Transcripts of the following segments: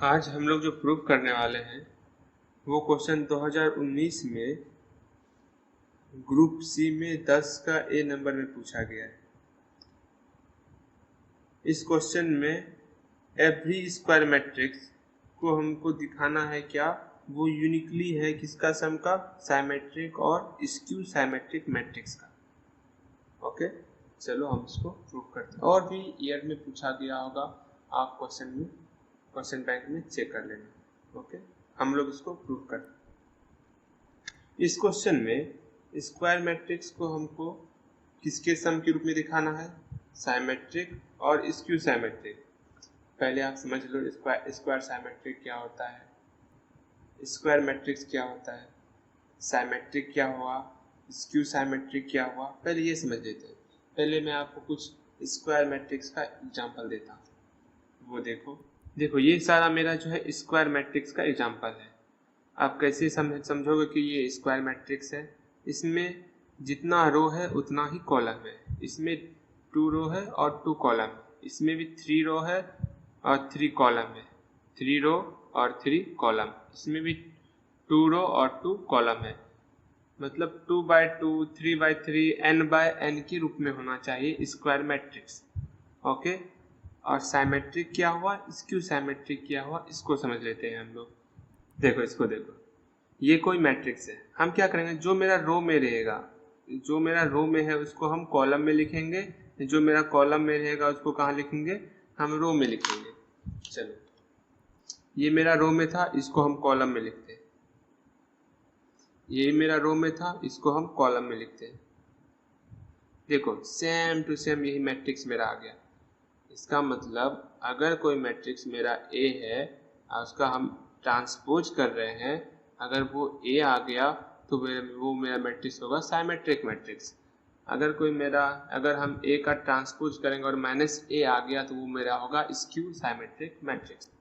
आज हम लोग जो प्रूफ करने वाले हैं वो क्वेश्चन 2019 में ग्रुप सी में 10 का ए नंबर में पूछा गया है। इस क्वेश्चन में एवरी स्क्वायर मैट्रिक्स को हमको दिखाना है क्या वो यूनिकली है किसका सम का, साइमेट्रिक और स्क्यू साइमेट्रिक मैट्रिक्स का। ओके, चलो हम इसको प्रूफ करते हैं। और भी ईयर में पूछा गया होगा, आप क्वेश्चन बैंक में चेक कर लेना। ओके, हम लोग इसको प्रूफ करते हैं। इस क्वेश्चन में स्क्वायर मैट्रिक्स को हमको किसके सम के रूप में दिखाना है, साइमेट्रिक और स्क्यू साइमेट्रिक। पहले आप समझ लो स्क्वायर साइमेट्रिक क्या होता है, स्क्वायर मैट्रिक्स क्या होता है, साइमेट्रिक क्या हुआ, स्क्यू साइमेट्रिक क्या हुआ, पहले ये समझ लेते हैं। पहले मैं आपको कुछ स्क्वायर मैट्रिक्स का एग्जांपल देता हूँ। वो देखो ये सारा मेरा जो है स्क्वायर मैट्रिक्स का एग्जांपल है। आप कैसे समझोगे कि ये स्क्वायर मैट्रिक्स है। इसमें जितना रो है उतना ही कॉलम है। इसमें 2 रो है और 2 कॉलम है। इसमें भी 3 रो है और 3 कॉलम है। 3 रो और 3 कॉलम। इसमें भी 2 रो और 2 कॉलम है। मतलब 2x2, 3x3, n/n के रूप में होना चाहिए स्क्वायर मैट्रिक्स। ओके, और साइमेट्रिक क्या हुआ, स्क्यू साइमेट्रिक क्या हुआ, इसको समझ लेते हैं हम लोग। इसको देखो, ये कोई मैट्रिक्स है। हम क्या करेंगे, जो मेरा रो में रहेगा, जो मेरा रो में है उसको हम कॉलम में लिखेंगे, जो मेरा कॉलम में रहेगा उसको कहाँ लिखेंगे, हम रो में लिखेंगे। चलो, ये मेरा रो में था, इसको हम कॉलम में लिखते हैं। ये मेरा रो में था, इसको हम कॉलम में लिखते हैं। देखो सेम टू सेम यही मैट्रिक्स मेरा आ गया। इसका मतलब अगर कोई मैट्रिक्स मेरा ए है और उसका हम ट्रांसपोज कर रहे हैं, अगर वो ए आ गया तो वो मेरा मैट्रिक्स होगा साइमेट्रिक मैट्रिक्स। अगर हम ए का ट्रांसपोज करेंगे और -a आ गया तो वो मेरा होगा स्क्यू साइमेट्रिक मैट्रिक्स।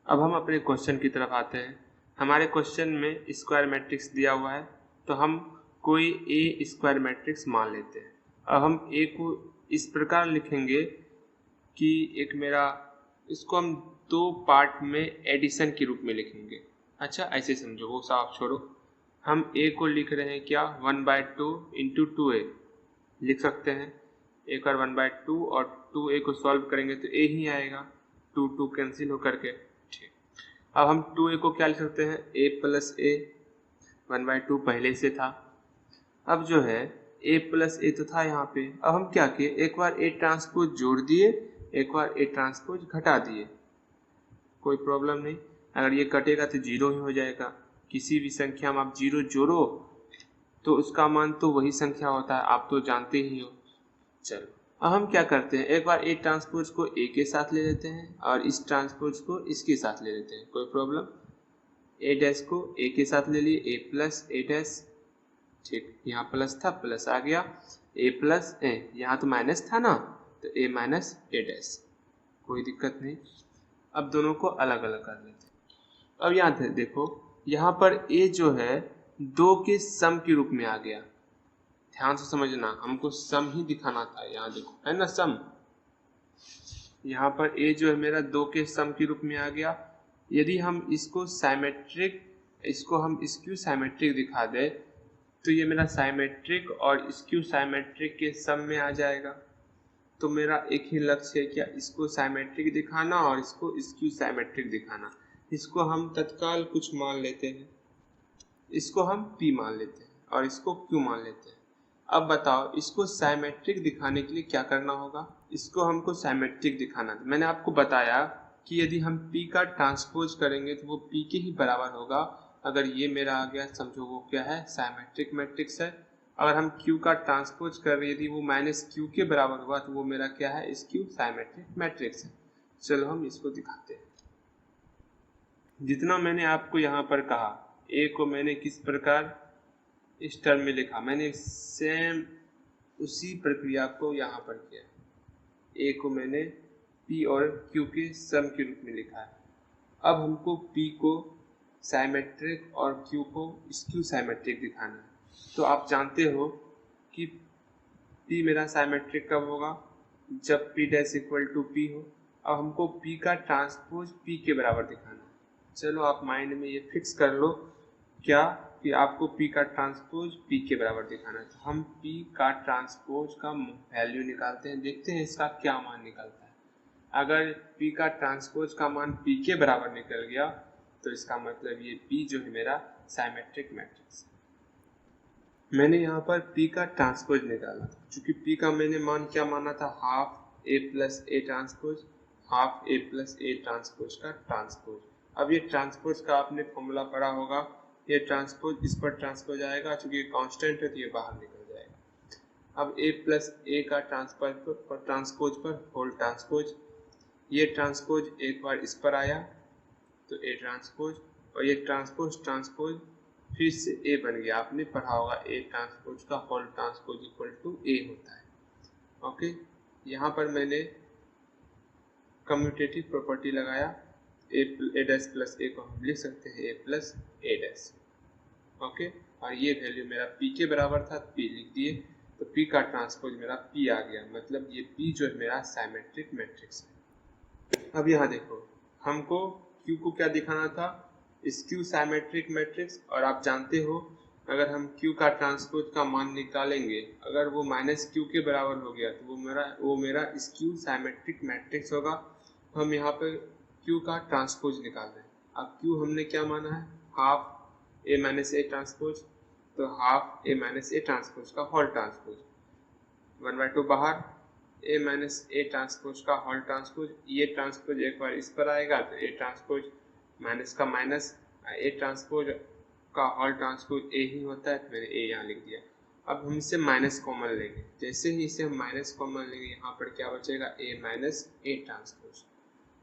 अब हम अपने क्वेश्चन की तरफ आते हैं। हमारे क्वेश्चन में स्क्वायर मैट्रिक्स दिया हुआ है, तो हम कोई ए स्क्वायर मैट्रिक्स मान लेते हैं। अब हम ए को इस प्रकार लिखेंगे कि इसको हम 2 पार्ट में एडिशन के रूप में लिखेंगे। अच्छा, ऐसे समझो, वो सब छोड़ो। हम ए को लिख रहे हैं क्या, 1/2 इंटू 2a लिख सकते हैं। एक और 1/2 और 2a को सॉल्व करेंगे तो a ही आएगा, 2 कैंसिल हो करके। ठीक, अब हम 2a को क्या लिख सकते हैं, a प्लस a, 1/2 पहले से था। अब जो है a प्लस a तो था यहाँ पे। अब हम क्या किए, एक बार a ट्रांसपोज जोड़ दिए, एक बार a ट्रांसपोज घटा दिए, कोई प्रॉब्लम नहीं। अगर ये कटेगा तो 0 ही हो जाएगा। किसी भी संख्या में आप 0 जोड़ो तो उसका मान तो वही संख्या होता है, आप तो जानते ही हो। चलो, अब हम क्या करते हैं, एक बार ए ट्रांसपोज को ए के साथ ले लेते हैं और इस ट्रांसपोज को इसके साथ ले लेते हैं, कोई प्रॉब्लम। ए डैश को ए के साथ ले लिए, ए प्लस ए डैश। ठीक, यहाँ प्लस था, प्लस आ गया, ए प्लस ए, यहाँ तो माइनस था ना, तो ए माइनस ए डैश, कोई दिक्कत नहीं। अब दोनों को अलग अलग कर लेते हैं। अब यहाँ देखो, यहाँ पर ए जो है 2 के सम के रूप में आ गया। ध्यान से समझना, हमको सम ही दिखाना था। यहाँ देखो है ना सम, यहाँ पर ए जो है मेरा 2 के सम के रूप में आ गया। यदि हम इसको हम स्क्यू साइमेट्रिक दिखा दे तो ये मेरा साइमेट्रिक और स्क्यू साइमेट्रिक के सम में आ जाएगा। तो मेरा एक ही लक्ष्य है क्या, इसको साइमेट्रिक दिखाना और इसको स्क्यू साइमेट्रिक दिखाना। इसको हम तत्काल कुछ मान लेते हैं, इसको हम P मान लेते हैं और इसको Q मान लेते हैं। अब बताओ, इसको साइमेट्रिक दिखाने के लिए क्या करना होगा, इसको हमको साइमेट्रिक दिखाना था। मैंने आपको बताया कि यदि हम P का ट्रांसपोज करेंगे तो वो P के ही बराबर होगा। अगर ये मेरा आ गया, समझो वो क्या है, साइमेट्रिक मैट्रिक्स है। अगर हम Q का ट्रांसपोज कर रहे, यदि वो -Q के बराबर हुआ तो वो मेरा क्या है, स्क्यू साइमेट्रिक मैट्रिक्स है। चलो हम इसको दिखाते हैं। जितना मैंने आपको यहाँ पर कहा, ए को मैंने किस प्रकार इस टर्म में लिखा, मैंने सेम उसी प्रक्रिया को यहाँ पर किया। ए को मैंने P और Q के सम के रूप में लिखा है। अब हमको P को साइमेट्रिक और Q को स्क्यू साइमेट्रिक दिखाना है। तो आप जानते हो कि P मेरा साइमेट्रिक कब होगा, जब P dash equal to P हो। अब हमको P का ट्रांसपोज P के बराबर दिखाना है। चलो आप माइंड में ये फिक्स कर लो क्या कि आपको P का ट्रांसपोज P के बराबर दिखाना है। तो हम P का ट्रांसपोज का वैल्यू निकालते हैं, देखते हैं इसका क्या मान निकलता है। अगर P का ट्रांसपोज का मान P के बराबर निकल गया तो इसका मतलब ये P जो है मेरा साइमेट्रिक मैट्रिक्स है। मैंने यहाँ पर P का ट्रांसपोज निकाला था, चूंकि P का मैंने मान क्या माना था, half A plus A transpose, half A plus A transpose का ट्रांसपोज। अब ये ट्रांसपोज का आपने फॉर्मूला पढ़ा होगा, ये ट्रांसपोज इस पर ट्रांसपोज आएगा, चूंकि कांस्टेंट है तो ये बाहर निकल जाएगा। अब A प्लस ए का ट्रांसपोज पर होल ट्रांसपोज, ये ट्रांसपोज एक बार इस पर आया तो A ट्रांसपोज, और ये ट्रांसपोज ट्रांसपोज फिर से A बन गया। आपने पढ़ा होगा A ट्रांसपोज का whole transpose equal to A होता है। ओके, यहाँ पर मैंने कम्यूटेटिव प्रॉपर्टी लगाया, A डैश प्लस A को हम लिख सकते हैं A plus A dash. Okay, और ये वैल्यू मेरा P के बराबर था, P लिख दिए, तो P का ट्रांसपोज मेरा P आ गया, मतलब ये P जो है मेरा साइमेट्रिक मैट्रिक्स है। अब यहाँ देखो, हमको Q को क्या दिखाना था, स्क्यू साइमेट्रिक मैट्रिक्स, और आप जानते हो अगर हम Q का ट्रांसपोज का मान निकालेंगे, अगर वो माइनस Q के बराबर हो गया तो वो मेरा स्क्यू साइमेट्रिक मैट्रिक्स होगा। तो हम यहाँ पे Q का ट्रांसपोज निकाल रहे हैं। अब Q हमने क्या माना है, half A minus A transpose, तो half A minus A transpose का होल ट्रांसपोज, 1/2 बाहर, A माइनस ए ट्रांसपोज का होल ट्रांसपोज, ये ट्रांसपोज एक बार इस पर आएगा तो A ट्रांसपोज माइनस का माइनस, ए ट्रांसपोज का होल ट्रांसपोज ए ही होता है, तो मैंने ए यहाँ लिख दिया। अब हम इसे माइनस कॉमन लेंगे, जैसे ही इसे हम माइनस कॉमन लेंगे यहाँ पर क्या बचेगा, ए माइनस ए ट्रांसपोज,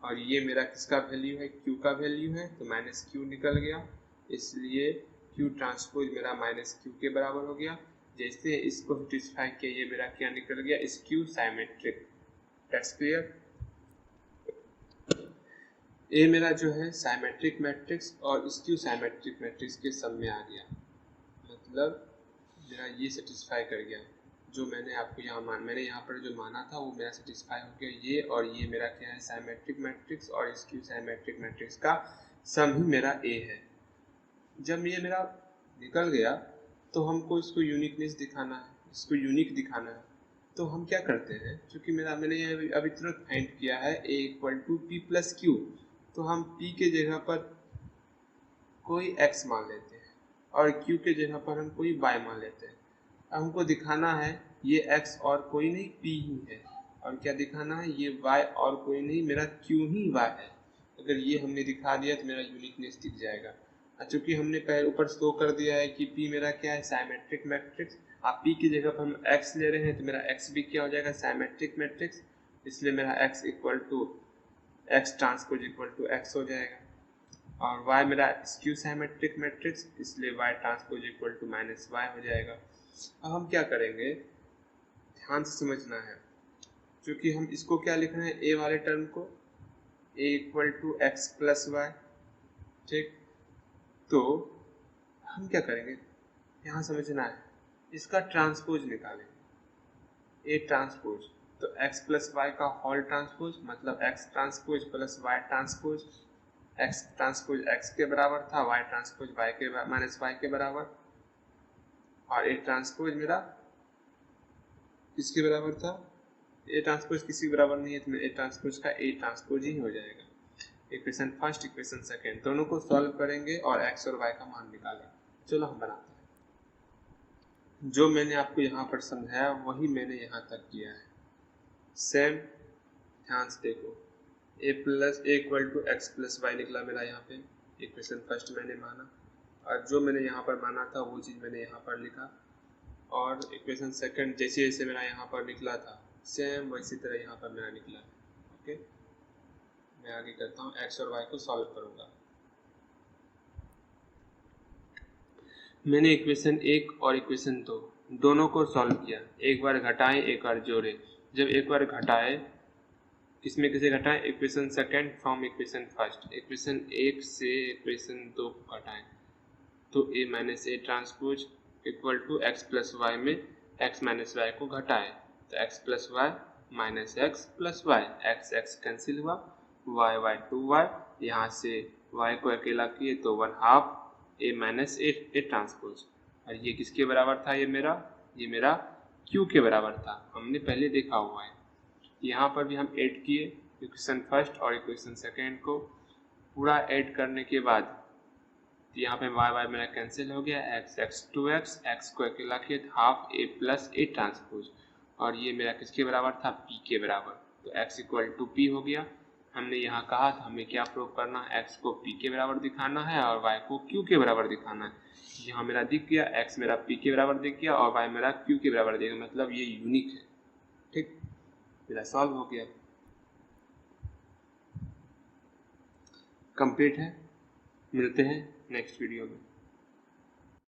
और ये मेरा किसका वैल्यू है, क्यू का वैल्यू है, तो माइनस क्यू निकल गया, इसलिए क्यू ट्रांसपोज मेरा माइनस क्यू के बराबर हो गया। जैसे इसको सेटिस्फाई किया, ये मेरा क्या निकल गया, स्क्यू साइमेट्रिक। That's clear. ए मेरा जो है साइमेट्रिक मैट्रिक्स और स्क्यू साइमेट्रिक मैट्रिक्स के सब में आ गया, मतलब मेरा ये सेटिस्फाई कर गया। जो मैंने आपको मैंने यहाँ पर जो माना था वो मेरा सेटिस्फाई हो गया, ये और ये मेरा क्या है, साइमेट्रिक मैट्रिक्स और स्क्यू साइमेट्रिक मैट्रिक्स का सम ही मेरा ए है। जब ये मेरा निकल गया तो हमको इसको यूनिकनेस दिखाना है, इसको यूनिक दिखाना है, तो हम क्या करते हैं, क्योंकि मैंने ये अभी तुरंत फाइंड किया है A equal to P plus Q, तो हम P के जगह पर कोई x मान लेते हैं और Q के जगह पर हम कोई y मान लेते हैं। हमको दिखाना है ये x और कोई नहीं P ही है, और क्या दिखाना है, ये y और कोई नहीं मेरा Q ही y है। अगर ये हमने दिखा दिया तो मेरा यूनिकनेस दिख जाएगा। चूंकि हमने पहले ऊपर शो कर दिया है कि P मेरा क्या है, साइमेट्रिक मैट्रिक्स, आप P की जगह पर हम x ले रहे हैं तो मेरा x भी क्या हो जाएगा, साइमेट्रिक मैट्रिक्स, इसलिए मेरा x equal to x transpose equal to x हो जाएगा, और y मेरा स्क्यू साइमेट्रिक मैट्रिक्स, इसलिए y transpose equal to minus y हो जाएगा। अब हम क्या करेंगे, ध्यान से समझना है, क्योंकि हम इसको क्या लिख रहे हैं, a वाले टर्म को a equal to x plus y, ठीक, तो हम क्या करेंगे, यहाँ समझना है, इसका ट्रांसपोज निकालेंगे, a ट्रांसपोज, तो x प्लस वाई का होल ट्रांसपोज, मतलब x transpose plus y transpose, x transpose x के बराबर था, y ट्रांसपोज y के माइनस y के बराबर, और a ट्रांसपोज मेरा किसके बराबर था, a ट्रांसपोज किसी के बराबर नहीं है, तो a ट्रांसपोज का a ट्रांसपोज ही हो जाएगा। इक्वेशन फर्स्ट इक्वेशन सेकेंड दोनों को सॉल्व करेंगे और x और y का मान निकालेंगे। चलो हम बनाते हैं, जो मैंने आपको यहाँ पर समझाया वही मैंने यहाँ तक किया है, सेम ध्यान से देखो, a equal to X plus Y निकला मेरा यहाँ पे, इक्वेशन फर्स्ट मैंने माना, और जो मैंने यहाँ पर माना था वो चीज़ मैंने यहाँ पर लिखा, और इक्वेशन सेकंड जैसे जैसे मेरा यहाँ पर निकला था सेम वैसी तरह यहाँ पर मेरा निकला है। ओके, मैं आगे करता हूँ, एक्स और वाई को सॉल्व करूँगा। मैंने इक्वेशन 1 और इक्वेशन 2 दोनों को सॉल्व किया, एक बार घटाएं एक बार जोड़े। जब एक बार घटाए, किसमें किसे घटाएं, equation second from equation first, equation 1 से इक्वेशन 2 को घटाएं, तो a minus A transpose equal to X plus Y में x माइनस वाई को घटाएं, तो x plus Y minus X plus Y, X X cancel हुआ, वाई वाई टू वाई, यहाँ से वाई को अकेला किए तो 1/2 ए माइनस ए ट्रांसपोज। और ये किसके बराबर था? ये मेरा क्यू के बराबर था, हमने पहले देखा हुआ है। यहाँ पर भी हम ऐड किए इक्वेशन फर्स्ट और इक्वेशन सेकेंड को, पूरा ऐड करने के बाद यहाँ पे वाई वाई मेरा कैंसिल हो गया, एक्स एक्स टू एक्स, एक्स को अकेला किए 1/2 ए प्लस ए ट्रांसपोज, और ये मेरा किसके बराबर था? पी के बराबर। तो एक्स इक्वल टू पी हो गया। हमने यहाँ कहा था हमें क्या प्रूव करना है? एक्स को पी के बराबर दिखाना है और वाई को क्यू के बराबर दिखाना है। यहाँ मेरा दिख गया, एक्स मेरा पी के बराबर दिख गया और वाई मेरा क्यू के बराबर दिख गया, मतलब ये यूनिक है। ठीक, मेरा सॉल्व हो गया, कंप्लीट है। मिलते हैं नेक्स्ट वीडियो में।